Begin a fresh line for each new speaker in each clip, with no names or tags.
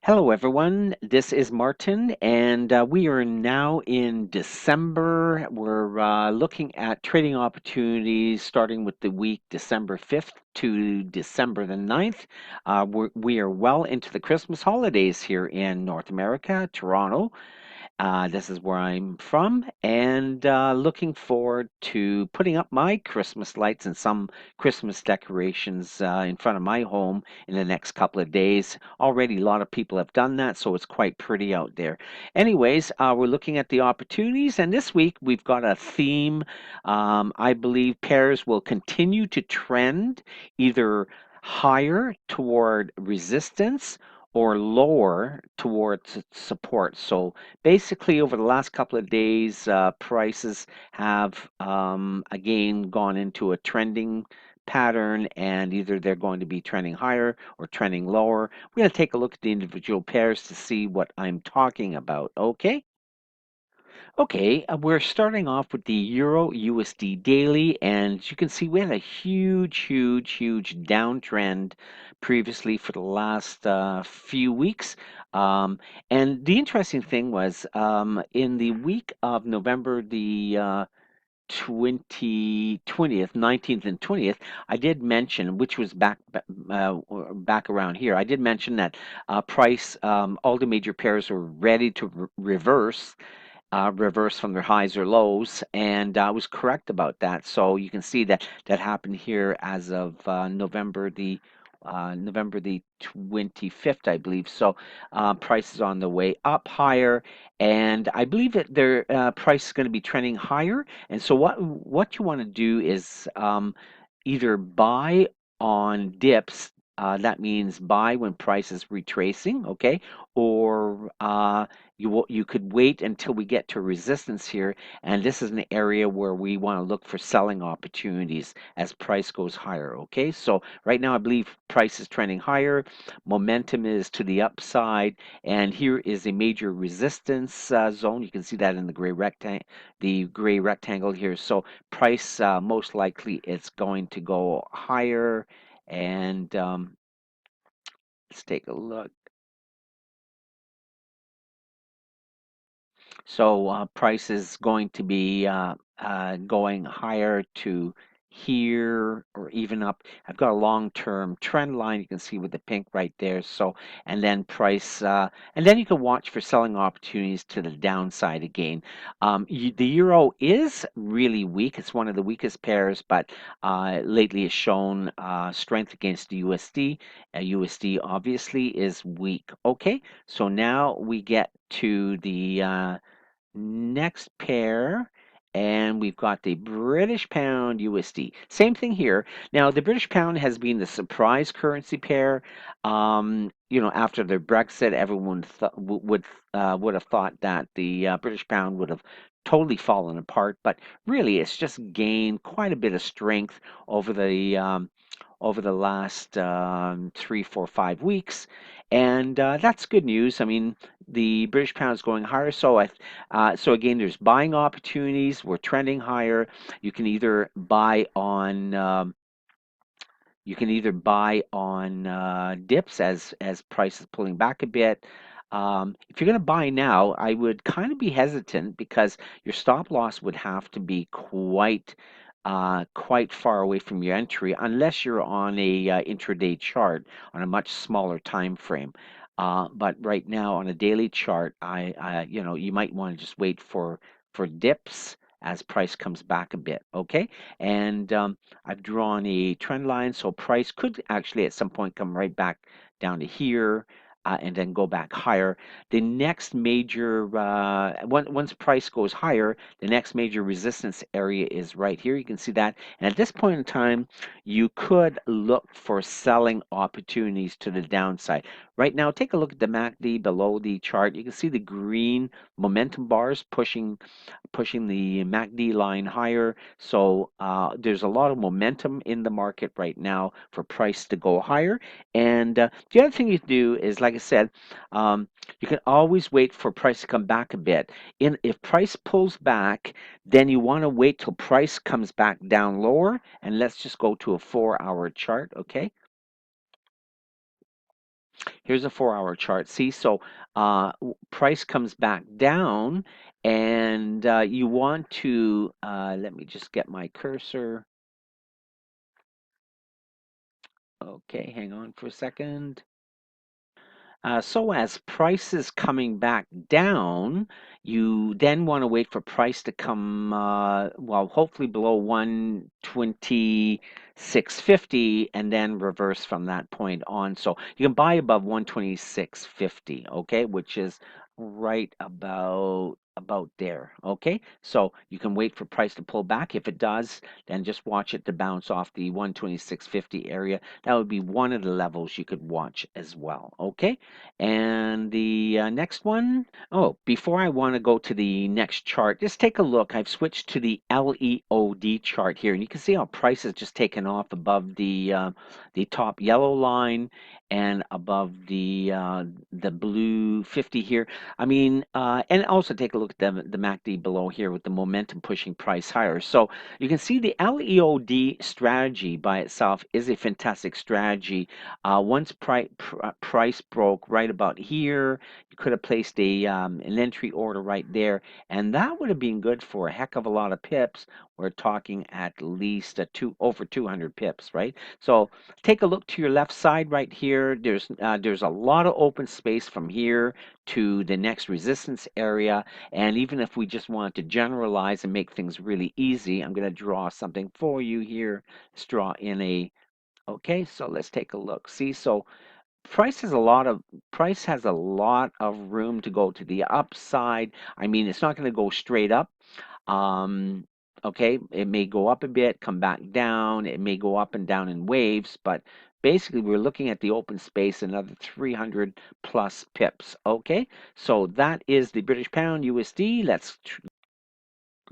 Hello, everyone. This is Martin, and we are now in December. We're looking at trading opportunities starting with the week December 5th to December the 9th. We are well into the Christmas holidays here in North America, Toronto. This is where I'm from, and looking forward to putting up my Christmas lights and some Christmas decorations in front of my home in the next couple of days. Already, a lot of people have done that, so it's quite pretty out there. Anyways, we're looking at the opportunities, and this week we've got a theme. I believe pairs will continue to trend either higher toward resistance or lower towards support. So basically, over the last couple of days, prices have again gone into a trending pattern, and either they're going to be trending higher or trending lower. We're going to take a look at the individual pairs to see what I'm talking about. Okay. Okay, we're starting off with the Euro USD Daily, and as you can see, we had a huge downtrend previously for the last few weeks. Um, and the interesting thing was in the week of November the 20th, 19th and 20th, I did mention, which was back around here, I did mention that price, all the major pairs were ready to reverse from their highs or lows, and I was correct about that. So you can see that that happened here as of November the 25th, I believe. So price is on the way up higher, and I believe that their price is going to be trending higher. And so what you want to do is either buy on dips. That means buy when price is retracing, okay? Or you could wait until we get to resistance here, and this is an area where we want to look for selling opportunities as price goes higher. Okay, so right now I believe price is trending higher, momentum is to the upside, and here is a major resistance zone. You can see that in the gray rectangle here. So price most likely it's going to go higher, and let's take a look. So price is going to be going higher to here or even up. I've got a long-term trend line you can see with the pink right there. So and then price and then you can watch for selling opportunities to the downside again. The euro is really weak. It's one of the weakest pairs, but lately has shown strength against the USD. USD obviously is weak. Okay, so now we get to the next pair, and we've got the British Pound USD. Same thing here. Now, the British Pound has been the surprise currency pair. After the Brexit, everyone would have thought that the British Pound would have totally fallen apart, but really, it's just gained quite a bit of strength over the last 3, 4, 5 weeks, and that's good news. I mean, the British pound is going higher, so again, there's buying opportunities. We're trending higher. You can either buy on dips as price is pulling back a bit. If you're going to buy now, I would kind of be hesitant because your stop loss would have to be quite far away from your entry unless you're on a intraday chart on a much smaller time frame. But right now on a daily chart, you might want to just wait for dips as price comes back a bit. Okay, and I've drawn a trend line, so price could actually at some point come right back down to here. And then go back higher. The next major, once price goes higher, the next major resistance area is right here. You can see that. And at this point in time, you could look for selling opportunities to the downside. Right now, take a look at the MACD below the chart. You can see the green momentum bars pushing the MACD line higher. So there's a lot of momentum in the market right now for price to go higher. And the other thing you do is, like I said, you can always wait for price to come back a bit. If price pulls back, then you want to wait till price comes back down lower. And let's just go to a 4-hour chart, okay? Here's a 4-hour chart. See, so price comes back down, and you want to, let me just get my cursor. Okay, hang on for a second. So as price is coming back down, you then want to wait for price to come, well, hopefully below 126.50 and then reverse from that point on. So you can buy above 126.50, okay, which is right about there, okay? So you can wait for price to pull back. If it does, then just watch it to bounce off the 126.50 area. That would be one of the levels you could watch as well, okay? And the next one, oh, before I want to go to the next chart, just take a look. I've switched to the LEOD chart here, and you can see how price has just taken off above the top yellow line and above the blue 50 here. I mean, and also take a look at the MACD below here with the momentum pushing price higher. So you can see the LEOD strategy by itself is a fantastic strategy. Once price broke right about here, you could have placed an entry order right there, and that would have been good for a heck of a lot of pips. We're talking at least over 200 pips, right? So take a look to your left side right here. There's a lot of open space from here to the next resistance area, and even if we just want to generalize and make things really easy, I'm going to draw something for you here. Let's draw in a Okay, so let's take a look. See, so price has a lot of room to go to the upside. I mean, it's not going to go straight up. Um, okay, it may go up a bit, come back down. It may go up and down in waves, but basically we're looking at the open space, another 300 plus pips. Okay, so that is the British pound USD. Let's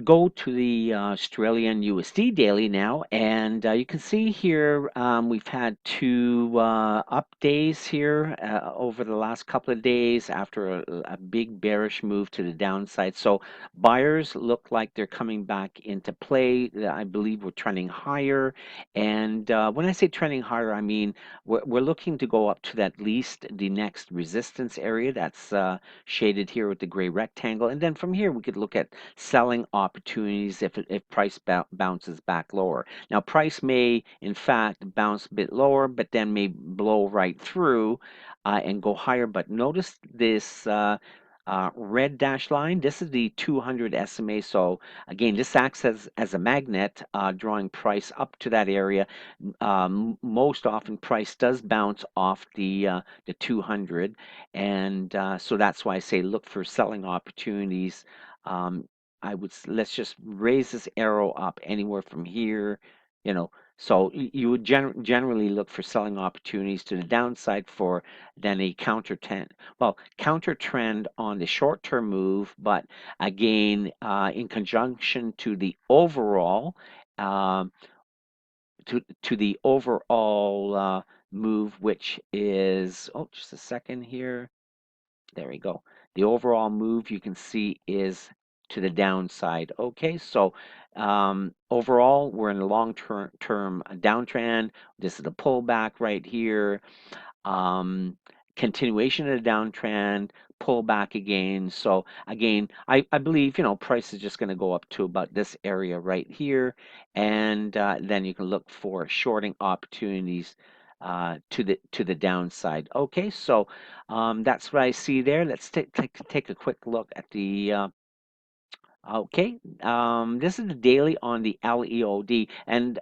go to the Australian USD daily now, and you can see here we've had two up days here over the last couple of days after a big bearish move to the downside. So buyers look like they're coming back into play. I believe we're trending higher, and when I say trending higher, I mean we're looking to go up to at least the next resistance area that's shaded here with the gray rectangle, and then from here we could look at selling opportunities if price bounces back lower. Now, price may, in fact, bounce a bit lower, but then may blow right through and go higher. But notice this red dash line. This is the 200 SMA. So again, this acts as a magnet, drawing price up to that area. Most often, price does bounce off the 200, and so that's why I say look for selling opportunities. Um, let's just raise this arrow up anywhere from here, you know. So you would generally look for selling opportunities to the downside for then a counter trend on the short-term move, but again, in conjunction to the overall, um, to the overall move, which is, oh, just a second here. There we go. The overall move you can see is to the downside. Okay, so overall, we're in a long-term downtrend. This is the pullback right here. Um, Continuation of the downtrend, pull back again. So again, I believe, price is just going to go up to about this area right here, and then you can look for shorting opportunities to the downside. Okay, so that's what I see there. Let's take a quick look at the Okay, this is the daily on the LEOD, and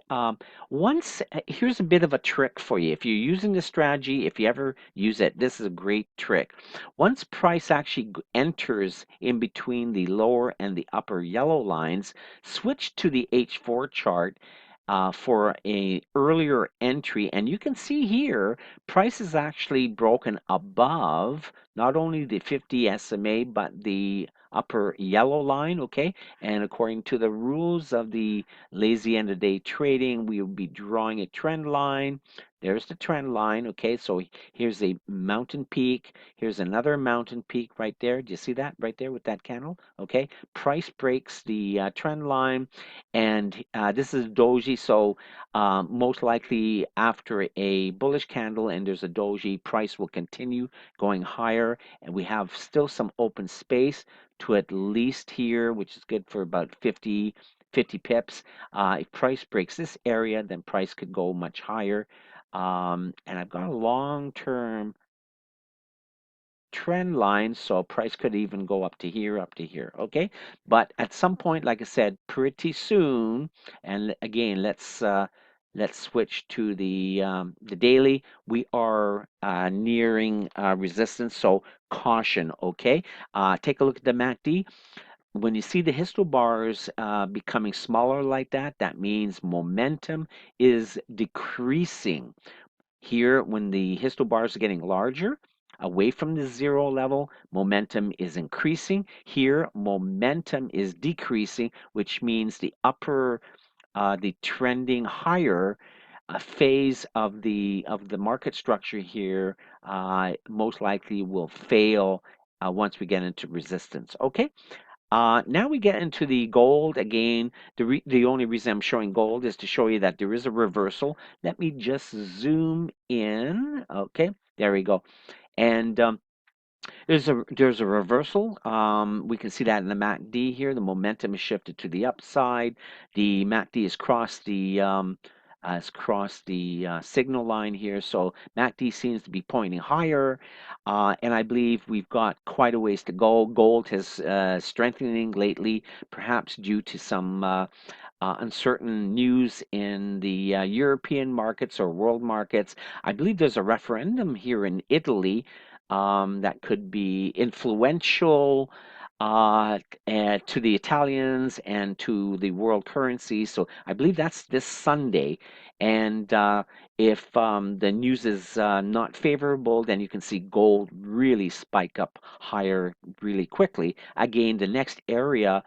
here's a bit of a trick for you. If you're using this strategy, if you ever use it, this is a great trick. Once price actually enters in between the lower and the upper yellow lines, switch to the H4 chart for a earlier entry, and you can see here price is actually broken above not only the 50 SMA but the upper yellow line, okay? And according to the rules of the lazy end of day trading, we will be drawing a trend line. There's the trend line. Okay, so here's a mountain peak. Here's another mountain peak right there. Do you see that right there with that candle? Okay, price breaks the trend line, and this is doji. So most likely after a bullish candle and there's a doji, price will continue going higher, and we have still some open space to at least here, which is good for about 50 pips. If price breaks this area, then price could go much higher. And I've got a long-term trend line, so price could even go up to here, okay? But at some point, like I said, pretty soon, and again, let's switch to the daily. We are nearing resistance, so caution, okay? Take a look at the MACD. When you see the histo bars becoming smaller like that, that means momentum is decreasing. Here, when the histo bars are getting larger, away from the zero level, momentum is increasing. Here, momentum is decreasing, which means the trending higher phase of the market structure here most likely will fail once we get into resistance. Okay, now we get into the gold. Again, the only reason I'm showing gold is to show you that there is a reversal. Let me just zoom in. Okay, there we go. And there's a reversal. We can see that in the MACD here. The momentum is shifted to the upside. The MACD has crossed the signal line here. So MACD seems to be pointing higher, and I believe we've got quite a ways to go. Gold has strengthening lately, perhaps due to some uncertain news in the European markets or world markets. I believe there's a referendum here in Italy that could be influential to the Italians and to the world currency. So I believe that's this Sunday. And if the news is not favorable, then you can see gold really spike up higher really quickly. Again, the next area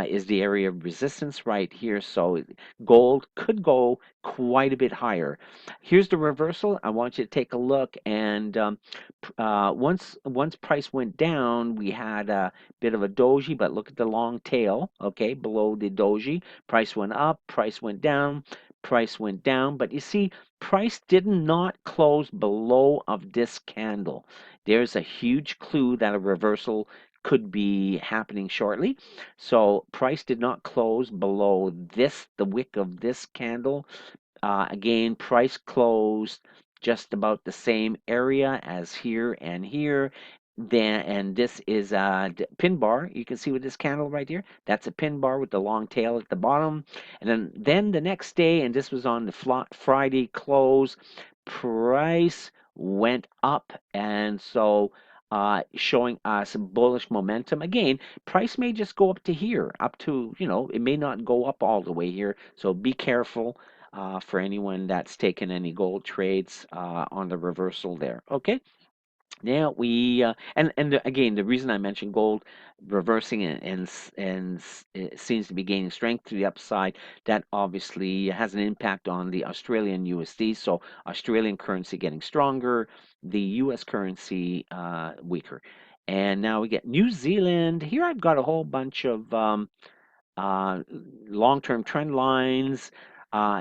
is the area of resistance right here. So gold could go quite a bit higher. Here's the reversal. I want you to take a look, and once price went down, we had a bit of a doji, but look at the long tail, okay, below the doji. Price went up, price went down, price went down, but you see, price did not close below of this candle. There's a huge clue that a reversal could be happening shortly. So price did not close below this, the wick of this candle. Again, price closed just about the same area as here and here. Then, and this is a pin bar. You can see with this candle right here, that's a pin bar with the long tail at the bottom. And then the next day, and this was on the Friday close, price went up, and so showing us bullish momentum. Again, price may just go up to here, up to, it may not go up all the way here. So be careful for anyone that's taken any gold trades on the reversal there. Okay. Now we again, the reason I mentioned gold reversing and it seems to be gaining strength to the upside, that obviously has an impact on the Australian USD. So Australian currency getting stronger, the US currency weaker. And now we get New Zealand. Here I've got a whole bunch of uh, long-term trend lines.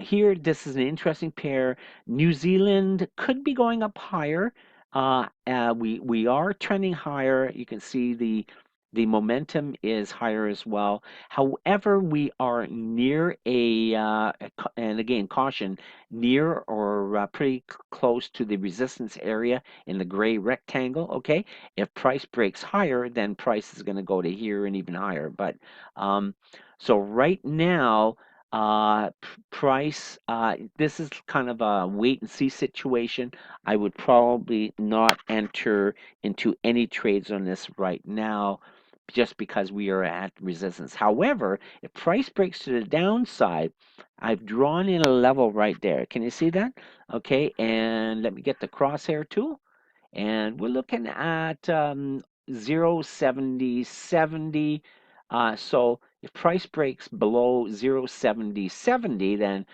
Here, this is an interesting pair. New Zealand could be going up higher. We are trending higher. You can see the momentum is higher as well. However, we are near and again, caution, near or pretty close to the resistance area in the gray rectangle. Okay, if price breaks higher, then price is going to go to here and even higher. But so right now, price, this is kind of a wait and see situation. I would probably not enter into any trades on this right now just because we are at resistance. However, if price breaks to the downside, I've drawn in a level right there. Can you see that? Okay, and let me get the crosshair tool. And we're looking at 0.7070. So If price breaks below 0.7070, then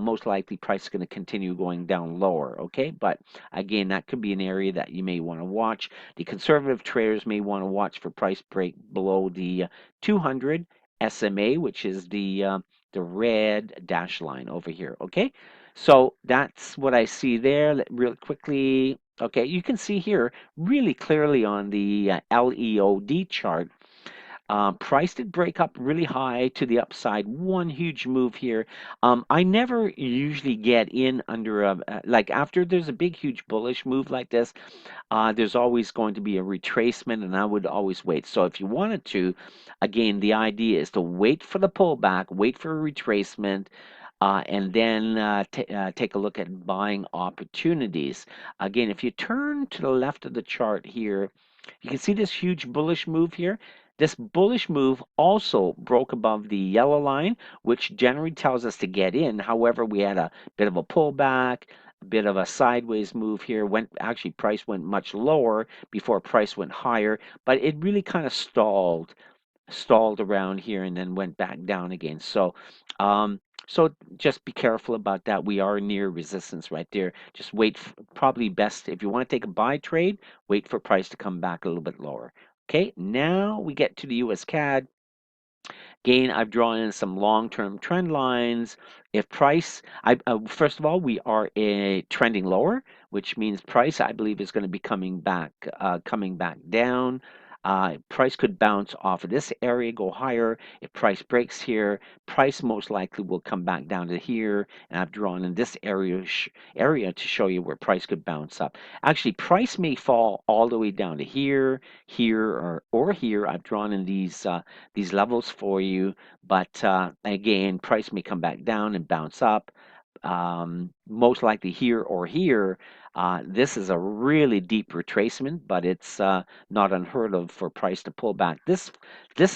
most likely price is going to continue going down lower. Okay, but again, that could be an area that you may want to watch. The conservative traders may want to watch for price break below the 200 SMA, which is the red dash line over here. Okay, so that's what I see there. Real quickly. Okay, you can see here really clearly on the LEOD chart. Price did break up really high to the upside. One huge move here. I never usually get in under like after there's a big, huge bullish move like this. There's always going to be a retracement, and I would always wait. So if you wanted to, again, the idea is to wait for the pullback, wait for a retracement, and then take a look at buying opportunities. Again, if you turn to the left of the chart here, you can see this huge bullish move here. This bullish move also broke above the yellow line, which generally tells us to get in. However, we had a bit of a pullback, a bit of a sideways move here. Went actually price went much lower before price went higher, but it really kind of stalled around here and then went back down again. So just be careful about that. We are near resistance right there. Just wait. Probably best if you want to take a buy trade, wait for price to come back a little bit lower. Okay, now we get to the US CAD. Again, I've drawn in some long-term trend lines. If price, first of all, we are trending lower, which means price, I believe, is going to be coming back down. Price could bounce off of this area, go higher. If price breaks here, price most likely will come back down to here. And I've drawn in this area to show you where price could bounce up. Actually, price may fall all the way down to here, here, or here. I've drawn in these levels for you, but again, price may come back down and bounce up. Most likely here or here. This is a really deep retracement, but it's not unheard of for price to pull back this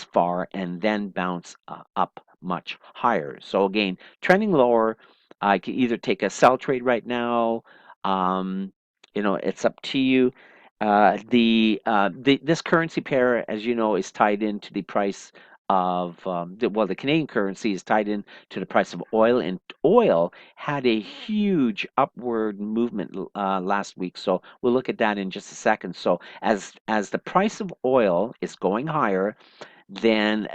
far and then bounce up much higher. So again, trending lower. I can either take a sell trade right now. Um, it's up to you. This currency pair, as you know, is tied into the price of the Canadian currency is tied in to the price of oil, and oil had a huge upward movement last week. So we'll look at that in just a second. So as the price of oil is going higher, then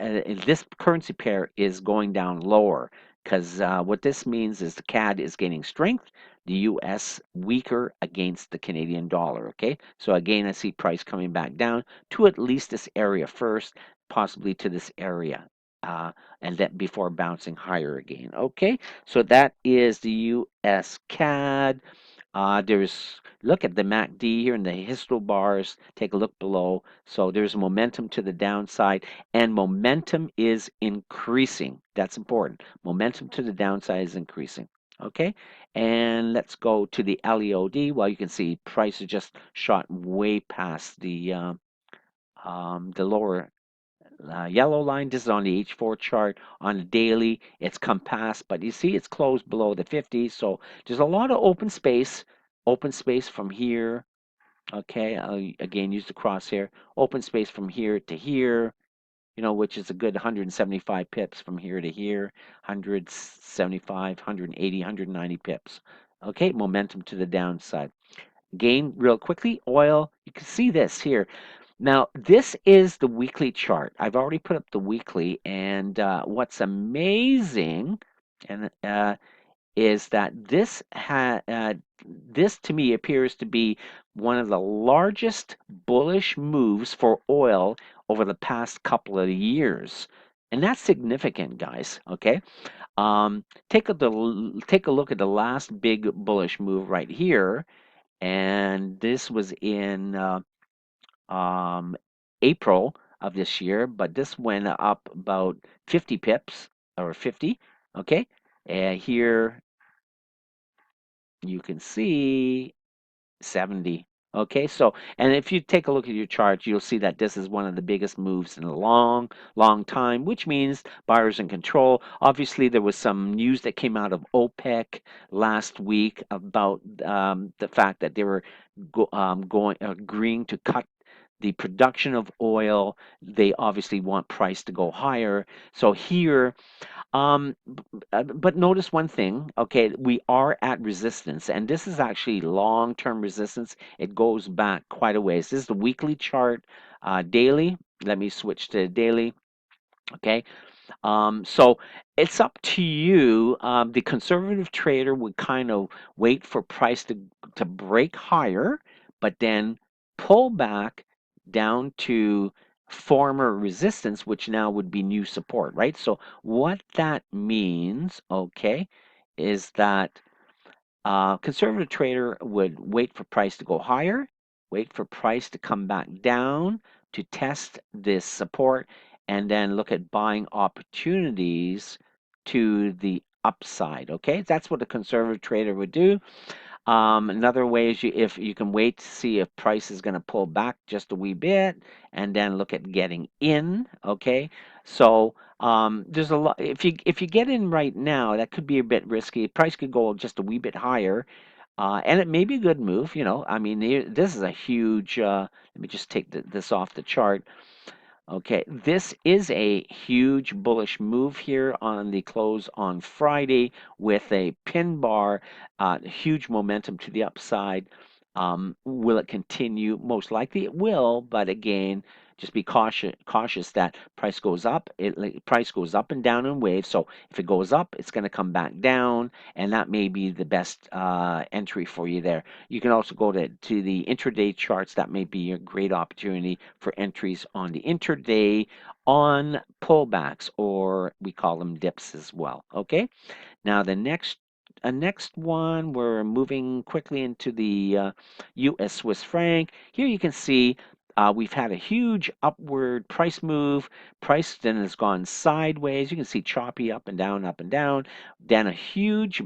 this currency pair is going down lower because what this means is the CAD is gaining strength, the US weaker against the Canadian dollar. Okay, so again, I see price coming back down to at least this area first, possibly to this area. And that before bouncing higher again. Okay, so that is the US CAD. There's look at the MACD here in the histo bars. Take a look below. So there's momentum to the downside, and momentum is increasing. That's important. Momentum to the downside is increasing. Okay, and let's go to the LEOD. Well, you can see price is just shot way past the lower yellow line. This is on the H4 chart. On the daily, it's come past, but you see it's closed below the 50. So there's a lot of open space from here. Okay, I'll again use the crosshair. Open space from here to here, which is a good 175 pips from here to here, 175, 180, 190 pips. Okay, momentum to the downside. Gain real quickly, oil, you can see this here. Now, this is the weekly chart. I've already put up the weekly, and what's amazing and is that this to me appears to be one of the largest bullish moves for oil over the past couple of years. And that's significant, guys. Okay, take a look at the last big bullish move right here, and this was in um, April of this year, but this went up about 50 pips or 50. Okay, and here you can see 70. Okay, so and if you take a look at your chart, you'll see that this is one of the biggest moves in a long, long time, which means buyers in control. Obviously, there was some news that came out of OPEC last week about the fact that they were agreeing to cut the production of oil. They obviously want price to go higher. So here, but notice one thing, okay, we are at resistance, and this is actually long-term resistance. It goes back quite a ways. This is the weekly chart, daily. Let me switch to daily, okay? So it's up to you. The conservative trader would kind of wait for price to break higher, but then pull back down to former resistance, which now would be new support, right? So what that means, okay, is that conservative trader would wait for price to go higher, wait for price to come back down to test this support, and then look at buying opportunities to the upside. Okay, that's what a conservative trader would do. Another way is if you can wait to see if price is going to pull back just a wee bit, and then look at getting in. Okay, so there's a lot. If you get in right now, that could be a bit risky. Price could go just a wee bit higher, and it may be a good move. I mean, this is a huge. Let me just take this off the chart. Okay, this is a huge bullish move here on the close on Friday with a pin bar, huge momentum to the upside. Will it continue? Most likely it will, but again, just be cautious that price goes up. Price goes up and down in waves. So if it goes up, it's going to come back down, and that may be the best entry for you there. You can also go to the intraday charts. That may be a great opportunity for entries on the intraday on pullbacks, or we call them dips as well. Okay. Now the next one, we're moving quickly into the U.S. Swiss franc. Here you can see we've had a huge upward price move. Price then has gone sideways. You can see choppy up and down, up and down. Then a huge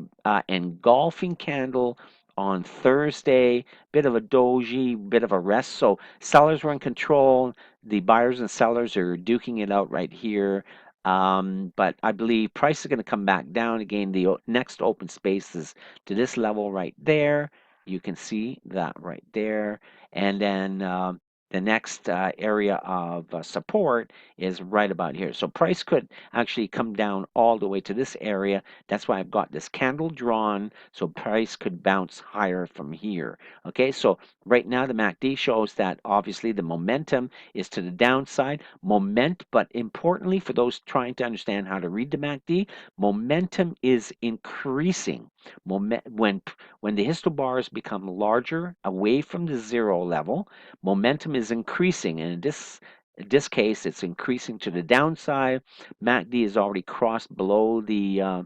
engulfing candle on Thursday. Bit of a doji, bit of a rest. So sellers were in control. The buyers and sellers are duking it out right here. But I believe price is going to come back down again. The next open space is to this level right there. You can see that right there. And then the next area of support is right about here. So price could actually come down all the way to this area. That's why I've got this candle drawn. So price could bounce higher from here. Okay, so right now the MACD shows that obviously the momentum is to the downside. But importantly for those trying to understand how to read the MACD, momentum is increasing. When the histobars become larger away from the zero level, momentum is increasing, and in this case, it's increasing to the downside. MACD is already crossed below the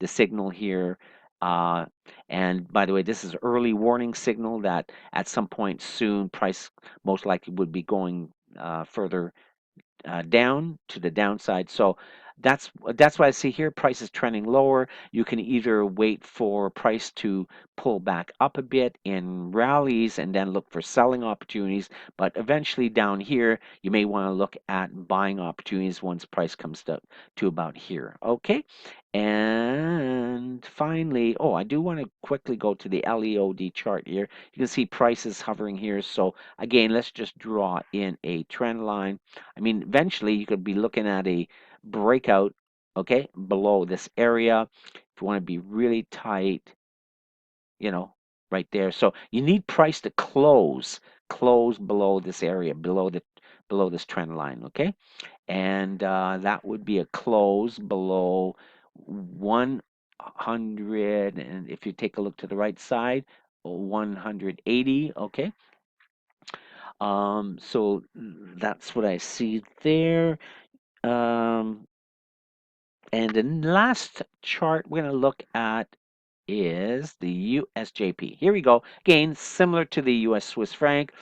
signal here. Uh, and by the way, this is early warning signal that at some point soon, price most likely would be going further down to the downside. So that's why I see here price is trending lower. You can either wait for price to pull back up a bit in rallies and then look for selling opportunities. But eventually down here, you may want to look at buying opportunities once price comes to about here. Okay. And finally, oh, I do want to quickly go to the LEOD chart here. You can see prices hovering here. So again, let's just draw in a trend line. I mean, eventually you could be looking at a breakout, okay, below this area. If you want to be really tight, you know, right there. So you need price to close below this area, below this trend line, okay? And that would be a close below 100, and if you take a look to the right side, 180, okay? So that's what I see there. Um, and the last chart we're going to look at is the USJP. Here we go. Again, similar to the US Swiss franc.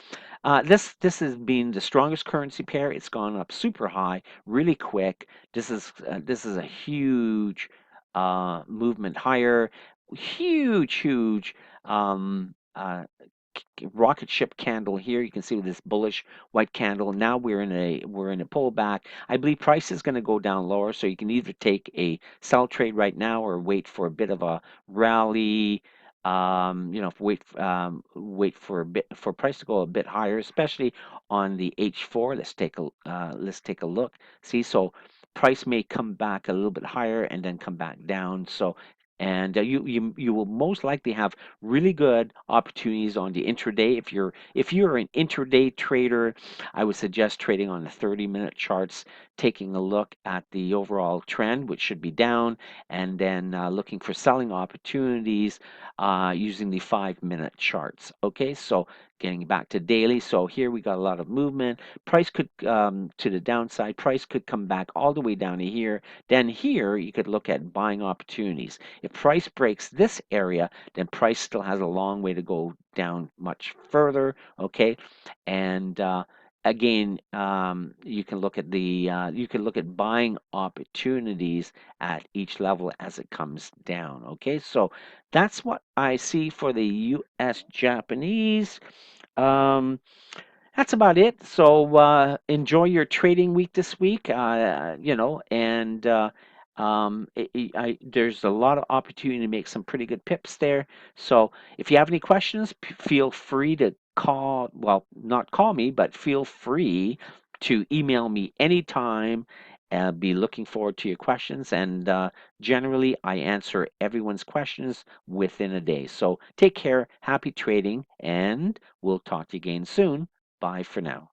This has been the strongest currency pair. It's gone up super high, really quick. This is a huge movement higher, huge um, uh, rocket ship candle here. You can see with this bullish white candle. Now we're in a pullback. I believe price is going to go down lower, so you can either take a sell trade right now or wait for a bit of a rally wait for a bit for price to go a bit higher, especially on the H4. Let's take a look. See, so price may come back a little bit higher and then come back down. So, and you will most likely have really good opportunities on the intraday. If you're an intraday trader, I would suggest trading on the 30-minute charts, taking a look at the overall trend, which should be down, and then looking for selling opportunities using the 5-minute charts. Okay, so getting back to daily. So here we got a lot of movement. Price could, to the downside, price could come back all the way down to here. Then here you could look at buying opportunities. If price breaks this area, then price still has a long way to go down much further. Okay, and again, you can look at buying opportunities at each level as it comes down. Okay, so that's what I see for the U.S. Japanese. Um, that's about it. So enjoy your trading week this week. And there's a lot of opportunity to make some pretty good pips there. So if you have any questions, feel free to call. Well, not call me, but feel free to email me anytime. I'll be looking forward to your questions, and generally, I answer everyone's questions within a day. So take care, happy trading, and we'll talk to you again soon. Bye for now.